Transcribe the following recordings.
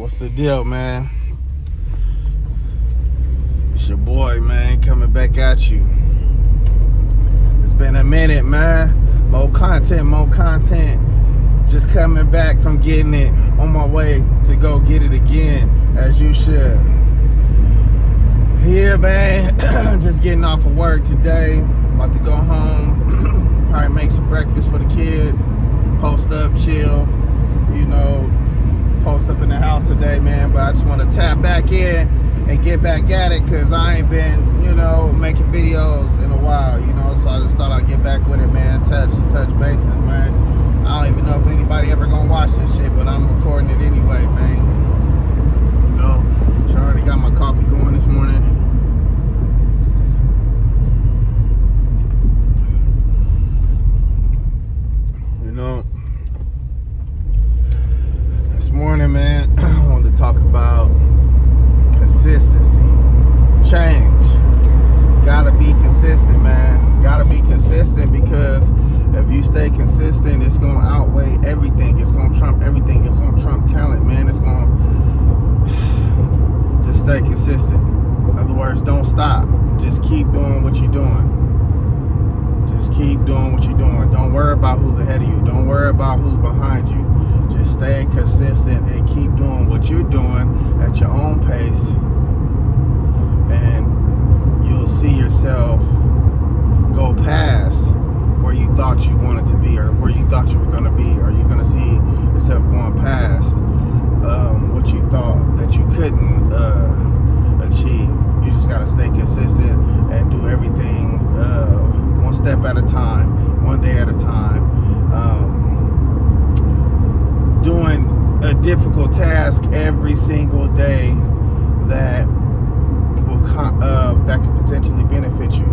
What's the deal, man? It's your boy, man, coming back at you. It's been a minute, man. More content. Just coming back from getting it, on my way to go get it again, as you should. Yeah, man, just getting off of work today. About to go home, probably make some breakfast for the kids, post up, chill, post up in the house today, man. But I just want to tap back in and get back at it, because I ain't been, making videos in a while, so I just thought I'd get back with it, man. Touch bases, man. I don't even know if anybody ever gonna watch this shit, but I'm recording it anyway, man. I already got my coffee going this morning. This morning, man, I wanted to talk about consistency, change. Gotta be consistent, man. Gotta be consistent, because if you stay consistent, it's gonna outweigh everything. It's gonna trump everything. It's gonna trump talent, man. It's gonna just stay consistent. In other words, don't stop. Just keep doing what you're doing. Just keep doing what you're doing. Don't worry about who's ahead of you. Don't worry about who's behind you. Just stay consistent and keep doing what you're doing at your own pace, and you'll see yourself go past where you thought you wanted to be, or where you thought you were going to be, or you're going to see yourself going past what you thought that you couldn't achieve. You just got to stay consistent and do everything one step at a time, one day at a time. Doing a difficult task every single day that that could potentially benefit you.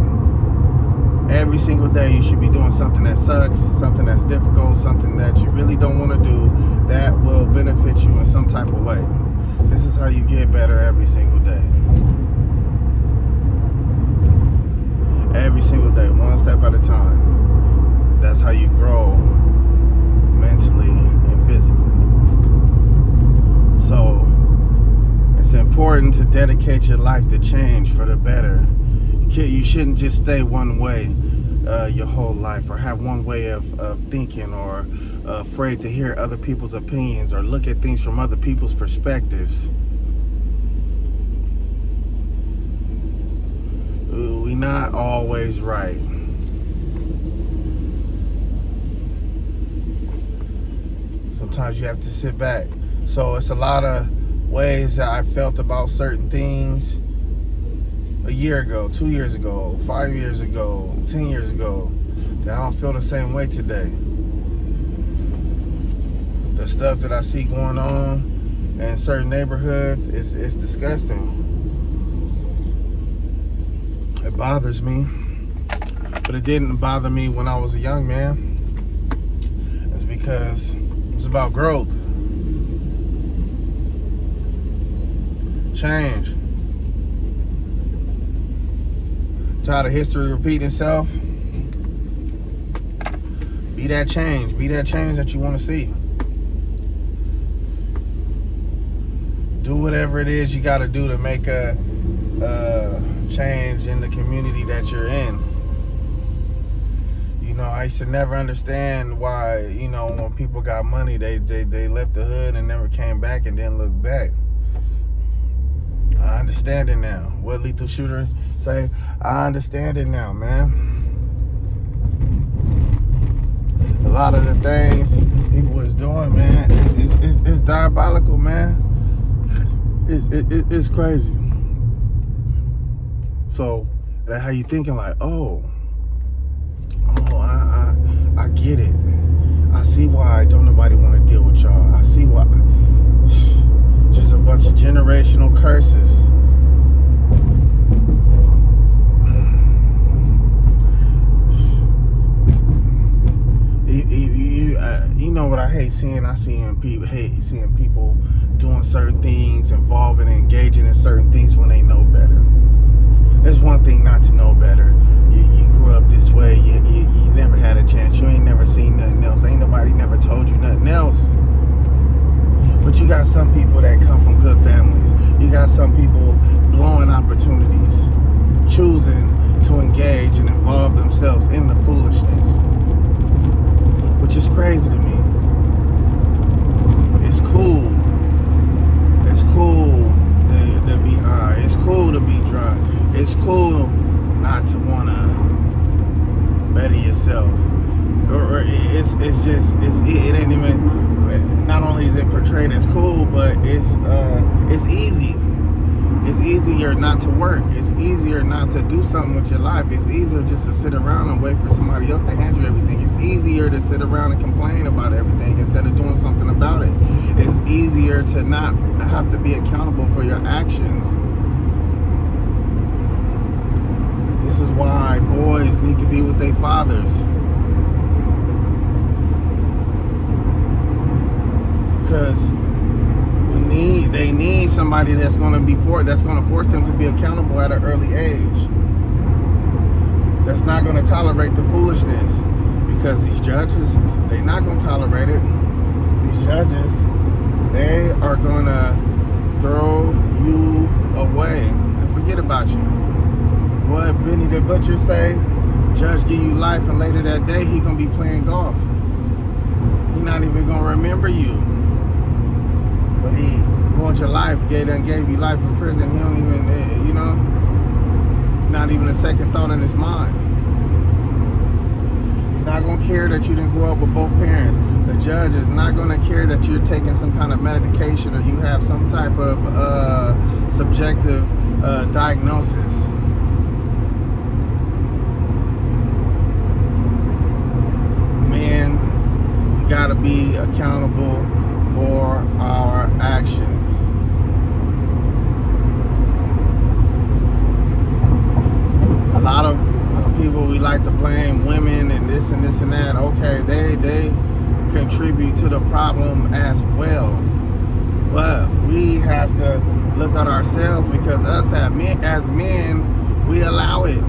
Every single day you should be doing something that sucks, something that's difficult, something that you really don't want to do, that will benefit you in some type of way. This is how you get better every single day. Every single day, one step at a time. That's how you grow mentally and physically. So it's important to dedicate your life to change for the better. You shouldn't just stay one way your whole life, or have one way of thinking, or afraid to hear other people's opinions, or look at things from other people's perspectives. We're not always right. Sometimes you have to sit back. So it's a lot of ways that I felt about certain things a year ago, 2 years ago, 5 years ago, 10 years ago, that I don't feel the same way today. The stuff that I see going on in certain neighborhoods is disgusting. It bothers me, but it didn't bother me when I was a young man. It's because it's about growth, change. Tired of history repeating itself? Be that change. Be that change that you want to see. Do whatever it is you got to do to make a change in the community that you're in. I used to never understand why, when people got money, they left the hood and never came back and didn't look back. I understand it now. What Lethal Shooter say? I understand it now, man. A lot of the things people was doing, man, it's diabolical, man. It's crazy. So that how you thinking, like, I get it. I see why don't nobody want to deal with y'all. I see why. Just a bunch of generational curses. You know what I hate seeing? I hate seeing people doing certain things, involving and engaging in certain things when they know better. It's one thing not to know better. You grew up this way. You never had a chance. You ain't never seen nothing else. Ain't nobody never told you nothing else. But you got some people that come from good families. You got some people blowing opportunities, choosing to engage and involve themselves in the foolishness, which is crazy to me. It's cool. It's cool to be high. It's cool to be drunk. It's cool not to want to better yourself. Or it ain't even, not only is it portrayed as cool, but it's easy. It's easier not to work. It's easier not to do something with your life. It's easier just to sit around and wait for somebody else to hand you everything. It's easier to sit around and complain about everything instead of doing something about it. It's easier to not have to be accountable for your actions. This is why boys need to be with their fathers. Because they need somebody that's going to force them to be accountable at an early age. That's not going to tolerate the foolishness, because these judges, they're not going to tolerate it. These judges, they are going to throw you away and forget about you. What Benny the Butcher say? Judge give you life, and later that day he going to be playing golf. He not even going to remember you. But he ruined your life, gave you life in prison. He don't even, not even a second thought in his mind. He's not going to care that you didn't grow up with both parents. The judge is not going to care that you're taking some kind of medication or you have some type of subjective diagnosis. Man, we got to be accountable for our actions. A lot of people, we like to blame women and this and this and that. Okay, they contribute to the problem as well, but we have to look at ourselves, because us as men, we allow it.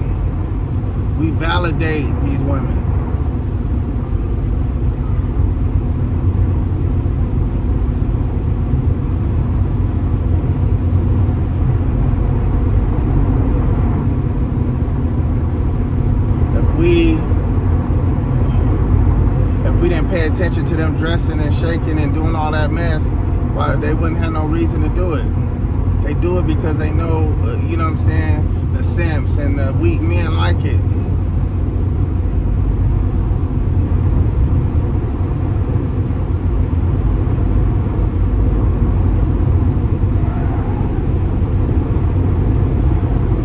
We validate these women. If we didn't pay attention to them dressing and shaking and doing all that mess, well, they wouldn't have no reason to do it. They do it because they know, you know what I'm saying, the simps and the weak men like it.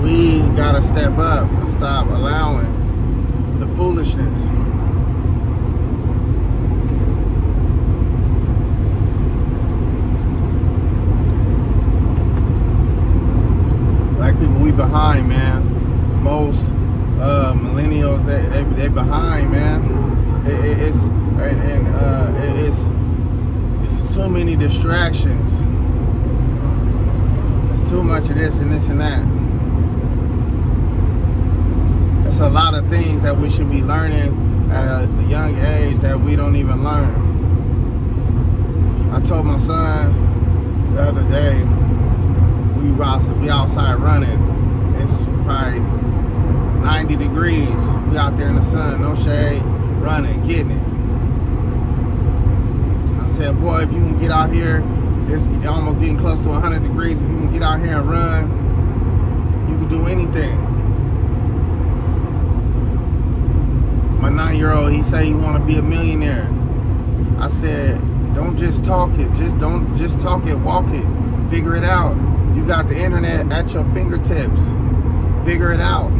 We gotta step up and stop allowing the foolishness. Black people, we behind, man. Most millennials, they behind, man. It's too many distractions. It's too much of this and this and that. It's a lot of things that we should be learning at a young age that we don't even learn. I told my son the other day, we outside running. It's probably 90 degrees. We out there in the sun, no shade, running, getting it. I said, boy, if you can get out here, it's almost getting close to 100 degrees. If you can get out here and run, you can do anything. My 9-year-old, he said he want to be a millionaire. I said, don't just talk it. Don't just talk it, walk it. Figure it out. You got the internet at your fingertips. Figure it out.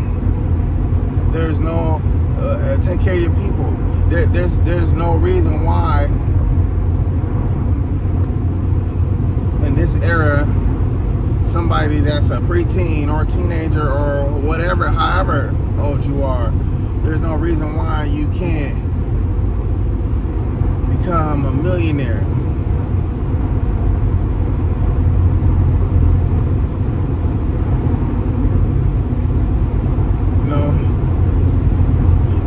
There's no, take care of your people. There's no reason why in this era, somebody that's a preteen or teenager or whatever, however old you are, there's no reason why you can't become a millionaire.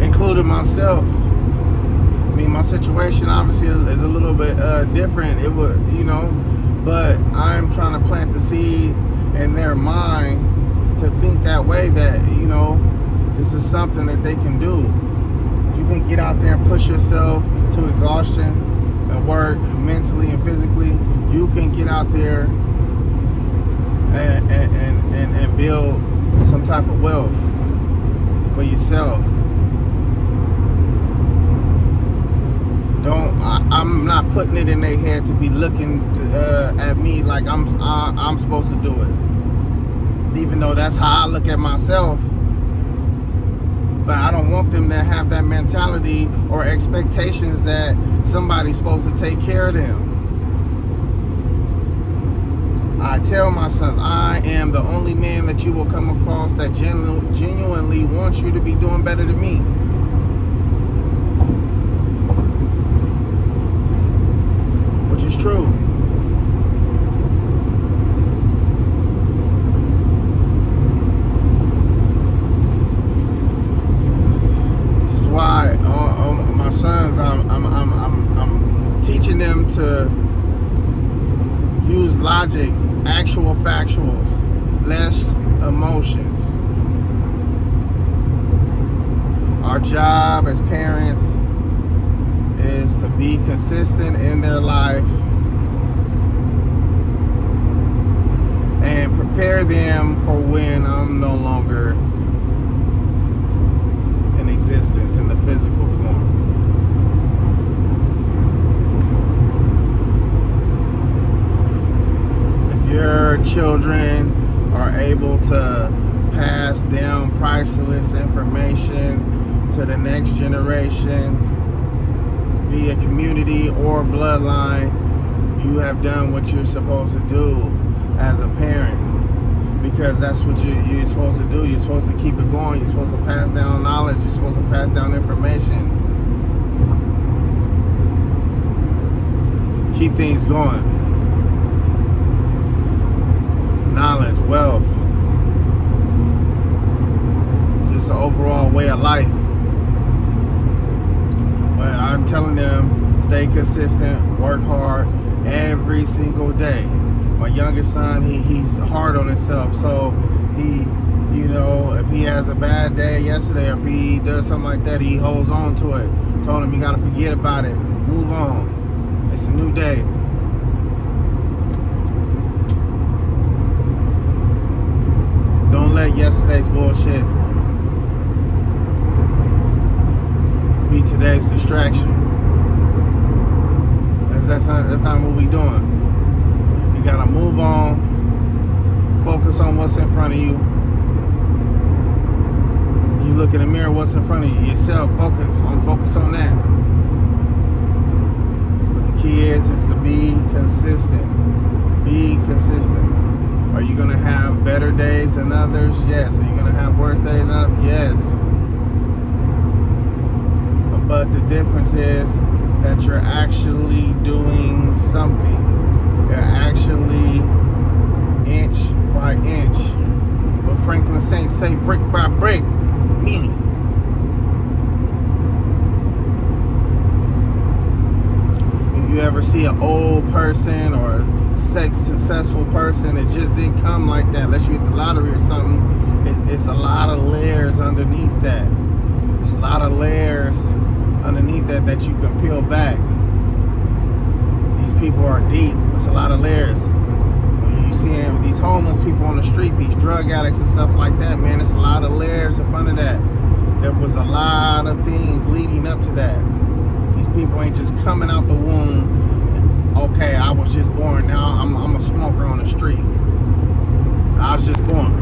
Including myself. I mean, my situation obviously is a little bit different. It would, but I'm trying to plant the seed in their mind to think that way, that, this is something that they can do. If you can get out there and push yourself to exhaustion and work mentally and physically, you can get out there and build some type of wealth for yourself. I'm not putting it in their head to be looking at me like I'm supposed to do it, even though that's how I look at myself. But I don't want them to have that mentality or expectations that somebody's supposed to take care of them. I tell my sons, I am the only man that you will come across that genuinely wants you to be doing better than me. Which is true. This is why my sons, I'm teaching them to use logic, actual factuals, less emotions. Our job as parents is to be consistent in their life and prepare them for when I'm no longer in existence in the physical form. If your children are able to pass down priceless information to the next generation via community or bloodline, you have done what you're supposed to do as a parent, because that's what you're supposed to do. You're supposed to keep it going. You're supposed to pass down knowledge. You're supposed to pass down information. Keep things going. Knowledge, wealth, just an overall way of life. But I'm telling them, stay consistent, work hard every single day. My youngest son, he's hard on himself, so he, if he has a bad day yesterday, or if he does something like that, he holds on to it. Told him, you gotta forget about it, move on. It's a new day. Don't let yesterday's bullshit be today's distraction. That's not what we doing. You gotta move on, focus on what's in front of you. You look in the mirror, what's in front of you? Yourself. Focus on that. But the key is to be consistent. Be consistent. Are you gonna have better days than others? Yes. Are you gonna have worse days than others? Yes. But the difference is that you're actually doing something. You're actually inch by inch. What Franklin Saints say, brick by brick. Meaning. If you ever see an old person or a successful person that just didn't come like that, unless you hit the lottery or something, it's a lot of layers underneath that. It's a lot of layers underneath that you can peel back. These people are deep. It's a lot of layers. You see these homeless people on the street, these drug addicts and stuff like that, man, it's a lot of layers up under that. There was a lot of things leading up to that. These people ain't just coming out the womb, okay, I was just born, now I'm a smoker on the street. I was just born.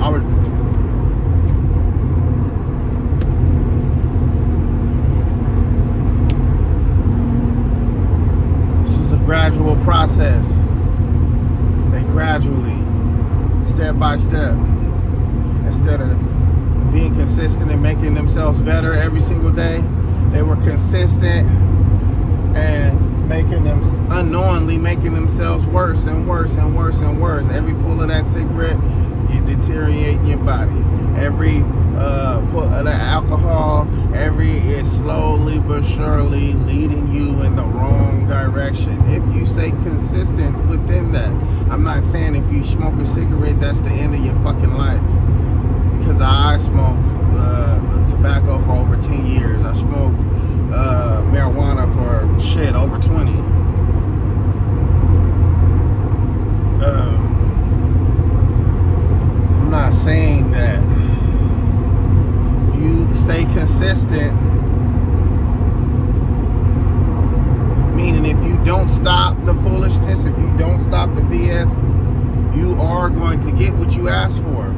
Gradual process. They gradually, step by step, instead of being consistent and making themselves better every single day, they were consistent and unknowingly making themselves worse and worse and worse and worse. Every pull of that cigarette, you deteriorate your body. Every pull of the alcohol, it's slowly but surely leading you in the wrong direction. If you stay consistent within that, I'm not saying if you smoke a cigarette, that's the end of your fucking life. Because I smoked tobacco for over 10 years. I smoked marijuana for over 20. I'm not saying that if you stay consistent, meaning if you don't stop the foolishness, if you don't stop the BS, you are going to get what you ask for.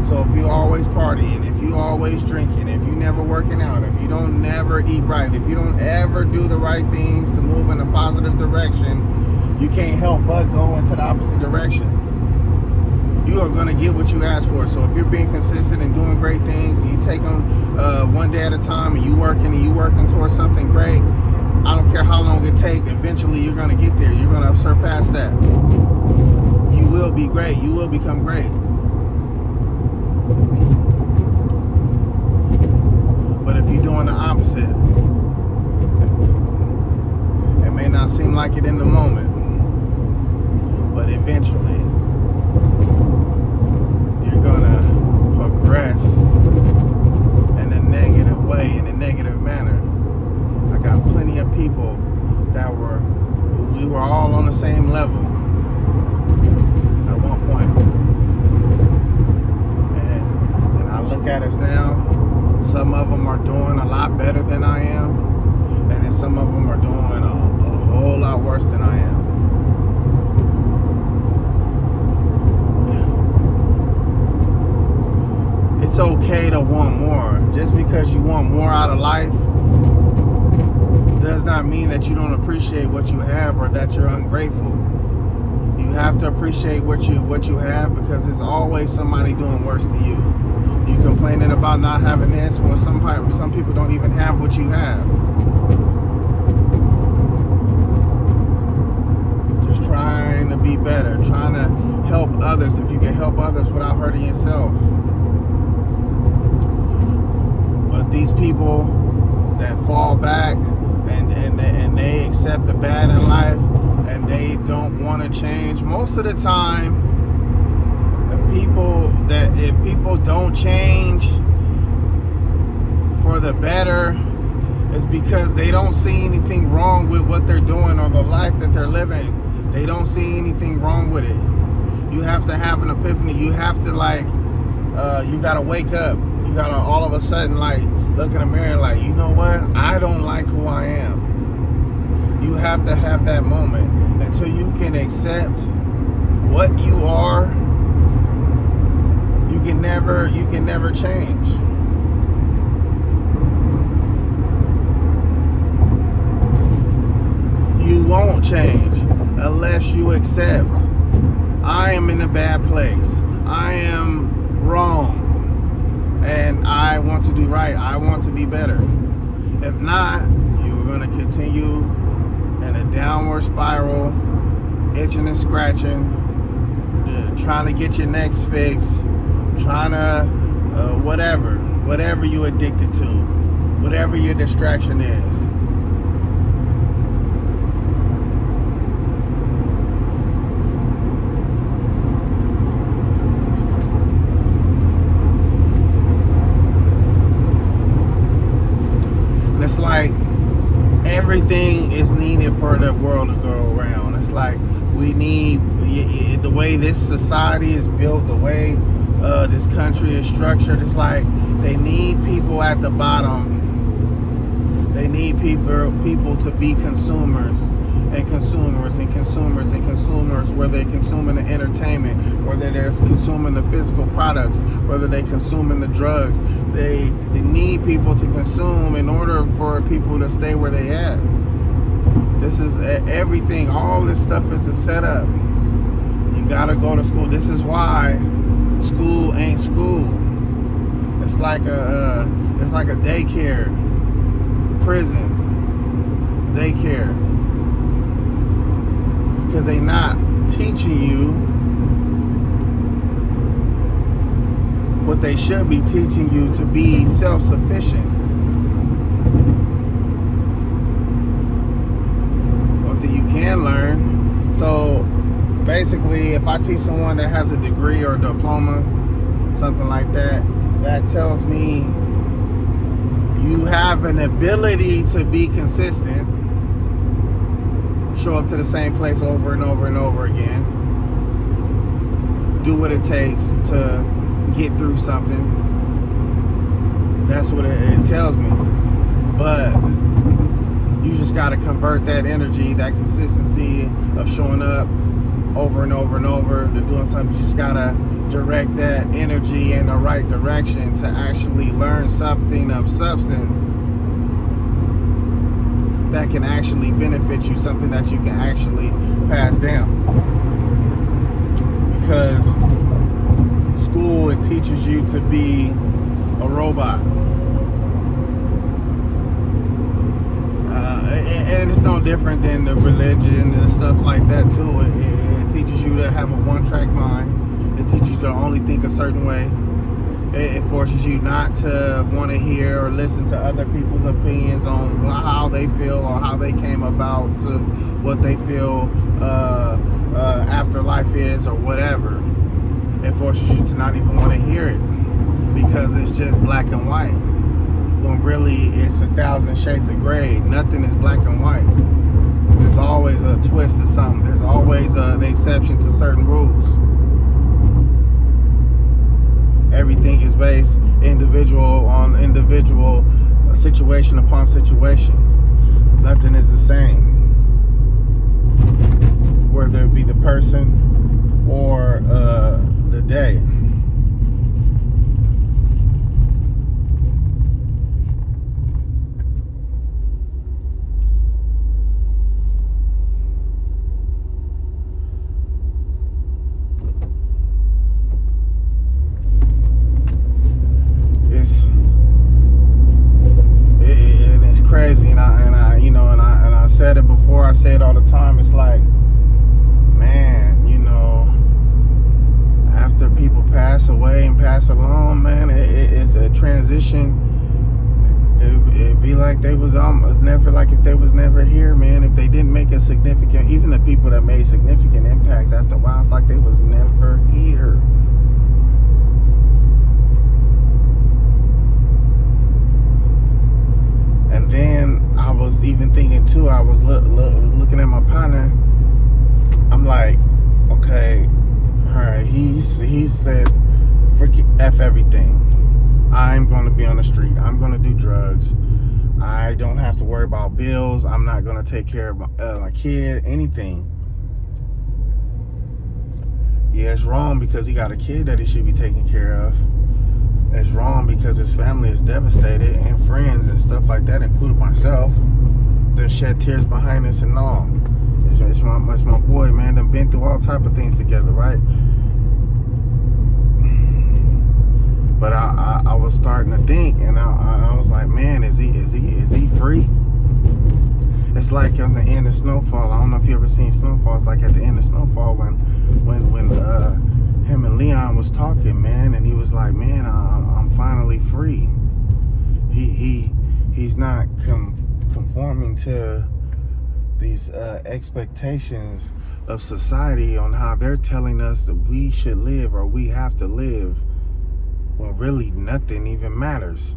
So if you always partying, if you always drinking, if you never working out, if you don't never eat right, if you don't ever do the right things to move in a positive direction, you can't help but go into the opposite direction. You are going to get what you ask for. So if you're being consistent and doing great things, and you take them one day at a time, and you working towards something great, I don't care how long it takes, eventually you're going to get there. You're going to surpass that. You will be great. You will become great. But if you're doing the opposite, it may not seem like it in the moment, but eventually you're gonna progress in a negative way, in a negative manner. I got plenty of people that we were all on the same level at one point. And I look at us now. Some of them are doing a lot better than I am, and then some of them are doing a whole lot worse than I am. It's okay to want more. Just because you want more out of life does not mean that you don't appreciate what you have or that you're ungrateful. You have to appreciate what you have, because there's always somebody doing worse to you. You complaining about not having this, well, some people don't even have what you have. Just trying to be better, trying to help others if you can help others without hurting yourself. But these people that fall back and they accept the bad in life and they don't want to change, most of the time, if people don't change for the better, it's because they don't see anything wrong with what they're doing or the life that they're living. They don't see anything wrong with it. You have to have an epiphany. You have to you gotta wake up. You gotta all of a sudden look in the mirror and you know what? I don't like who I am. You have to have that moment. Until you can accept what you are, you can never change. You won't change unless you accept, I am in a bad place. I am wrong. And I want to do right. I want to be better. If not, you're going to continue in a downward spiral, itching and scratching, trying to get your next fix, trying to whatever you're addicted to, whatever your distraction is. And it's like everything is needed for the world to go around. It's like we need, the way this society is built, the way this country is structured, it's like they need people at the bottom. They need people to be consumers and consumers and consumers and consumers, whether they're consuming the entertainment, whether they're consuming the physical products, whether they're consuming the drugs. They need people to consume in order for people to stay where they at. This is everything. All this stuff is a setup. You gotta go to school. This is why school ain't school. It's like a daycare, prison, daycare. because they're not teaching you what they should be teaching you, to be self-sufficient. One thing you can learn. So basically, if I see someone that has a degree or a diploma, something like that, that tells me you have an ability to be consistent, show up to the same place over and over and over again, do what it takes to get through something. That's what it tells me. But you just got to convert that energy, that consistency of showing up over and over and over to doing something. You just got to direct that energy in the right direction to actually learn something of substance that can actually benefit you, something that you can actually pass down. Because school, it teaches you to be a robot. And it's no different than the religion and stuff like that too. It teaches you to have a one-track mind. It teaches you to only think a certain way. It forces you not to want to hear or listen to other people's opinions on how they feel or how they came about to what they feel afterlife is or whatever. It forces you to not even want to hear it because it's just black and white. When really it's 1,000 shades of gray. Nothing is black and white. There's always a twist to something. There's always an exception to certain rules. Everything is based individual on individual, situation upon situation. Nothing is the same, whether it be the person or the day. It's crazy, and I said it before. I say it all the time. It's like, man, after people pass away and pass along, man, it's a transition. It'd be like they was never, like if they was never here, man. If they didn't make a significant, even the people that made significant impacts, after a while, it's like they was never here. And then I was even thinking too, I was looking at my partner. I'm like, okay, all right, he said, forget F everything. I'm going to be on the street. I'm going to do drugs. I don't have to worry about bills. I'm not going to take care of my kid, anything. Yeah, it's wrong because he got a kid that he should be taking care of. It's wrong because his family is devastated and friends and stuff like that, including myself. They shed tears behind us and all. It's my boy, man. They've been through all type of things together, right? But I was starting to think, and I was like, man, is he free? It's like on the end of Snowfall. I don't know if you ever seen Snowfall. It's like at the end of Snowfall when him and Leon was talking, man, and he was like, man, I'm finally free. He's not conforming to these expectations of society on how they're telling us that we should live or we have to live, when really nothing even matters.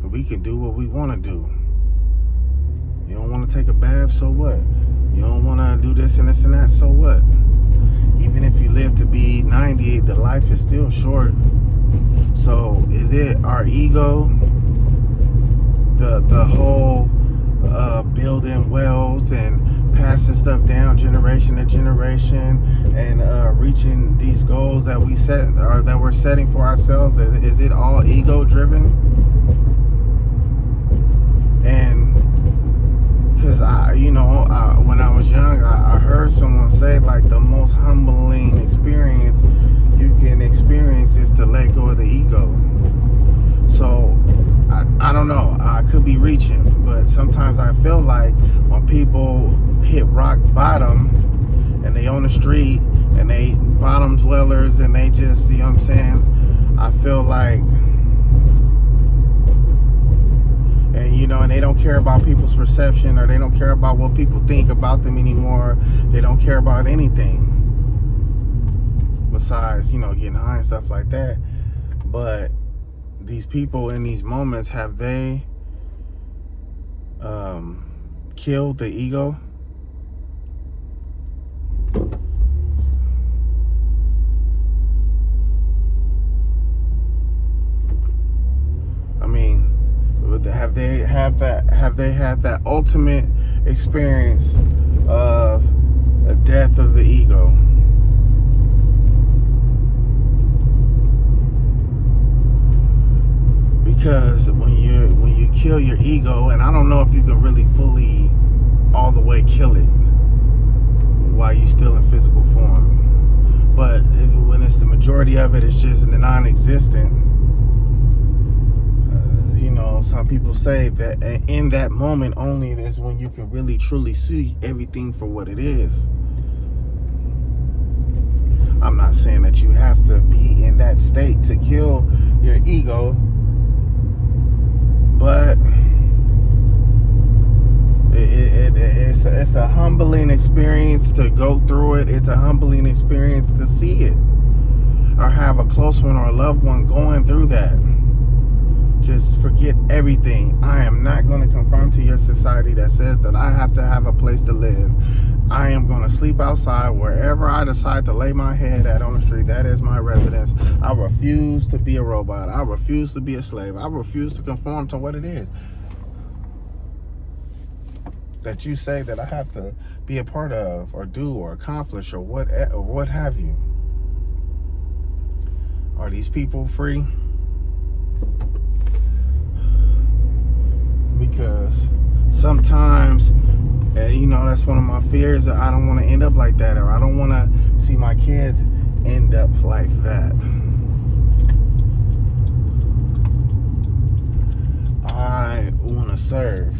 We can do what we want to do. You don't want to take a bath, so what? You don't want to do this and this and that, so what? Even if you live to be 90, the life is still short. So is it our ego, the whole building wealth and passing stuff down generation to generation and reaching these goals that we set or that we're setting for ourselves? Is it all ego driven? And because when I was young, I heard someone say, like, the most humbling experience you can experience is to let go of the ego. So I don't know, I could be reaching, but sometimes I feel like when people hit rock bottom and they on the street and they bottom dwellers and they just, you know what I'm saying? I feel like, and you know, and they don't care about people's perception, or they don't care about what people think about them anymore. They don't care about anything besides, you know, getting high and stuff like that. But these people in these moments, have they killed the ego? I mean, have they had that ultimate experience of a death of the ego? Because when you kill your ego, and I don't know if you can really fully all the way kill it while you're still in physical form, but when it's the majority of it is just non-existent, you know, some people say that in that moment only is when you can really truly see everything for what it is. I'm not saying that you have to be in that state to kill your ego, but it's a humbling experience to go through it. It's a humbling experience to see it, or have a close one or a loved one going through that. Just forget everything. I am not going to conform to your society that says that I have to have a place to live. I am going to sleep outside wherever I decide to lay my head at on the street. That is my residence. I refuse to be a robot. I refuse to be a slave. I refuse to conform to what it is that you say that I have to be a part of, or do, or accomplish, or what have you. Are these people free? Because sometimes, you know, that's one of my fears, that I don't want to end up like that, or I don't want to see my kids end up like that. I want to serve.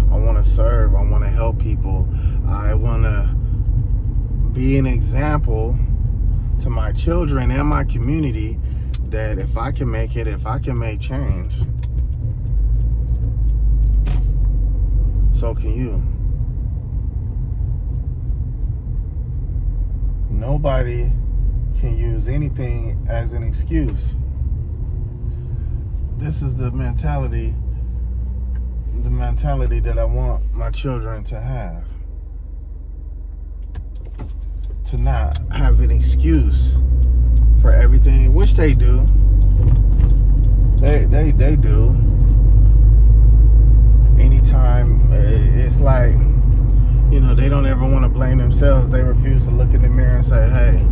I want to serve. I want to help people. I want to be an example to my children and my community that if I can make it, if I can make change, so can you. Nobody can use anything as an excuse. This is the mentality that I want my children to have. To not have an excuse for everything, which they do. They do. Anytime it's like, you know, they don't ever want to blame themselves. They refuse to look in the mirror and say, hey,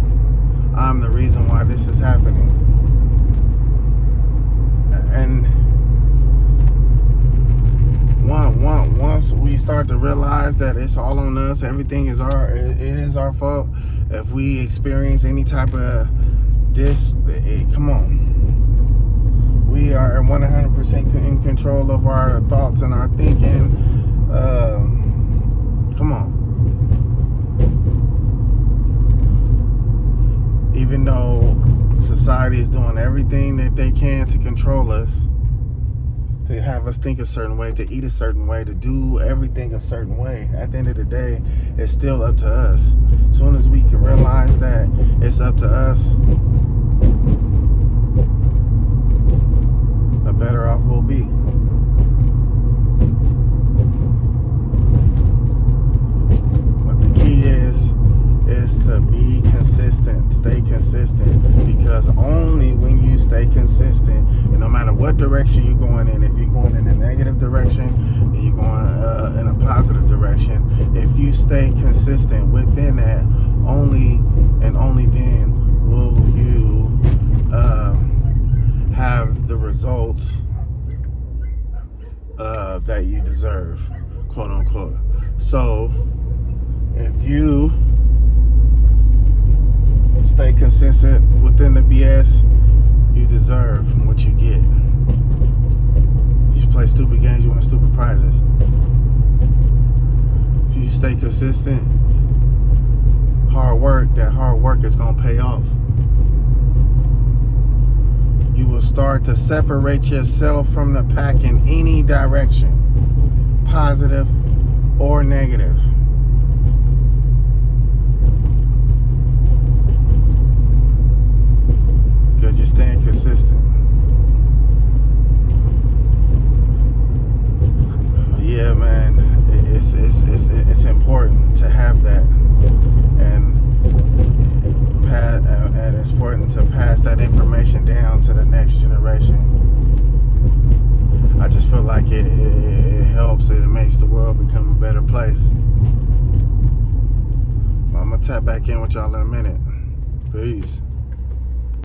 I'm the reason why this is happening. And once we start to realize that it's all on us, everything is it is our fault. If we experience any type of this, come on. We are 100% in control of our thoughts and our thinking. Come on. Even though society is doing everything that they can to control us, to have us think a certain way, to eat a certain way, to do everything a certain way, at the end of the day, it's still up to us. As soon as we can realize that it's up to us, the better off we'll be. But the key is to be consistent, stay consistent, because only when you stay consistent, and no matter what direction you're going in, if you're going in a negative direction, and you're going in a positive direction, if you stay consistent within that, only and only then will you have the results that you deserve, quote unquote. So if you stay consistent within the BS, you deserve what you get. play stupid games, you win stupid prizes. If you stay consistent, hard work, that hard work is gonna pay off. You will start to separate yourself from the pack in any direction, positive or negative. Because you're staying consistent. Yeah, man, it's important to have that, and it's important to pass that information down to the next generation. I just feel like it helps. It makes the world become a better place. Well, I'm gonna tap back in with y'all in a minute. Peace.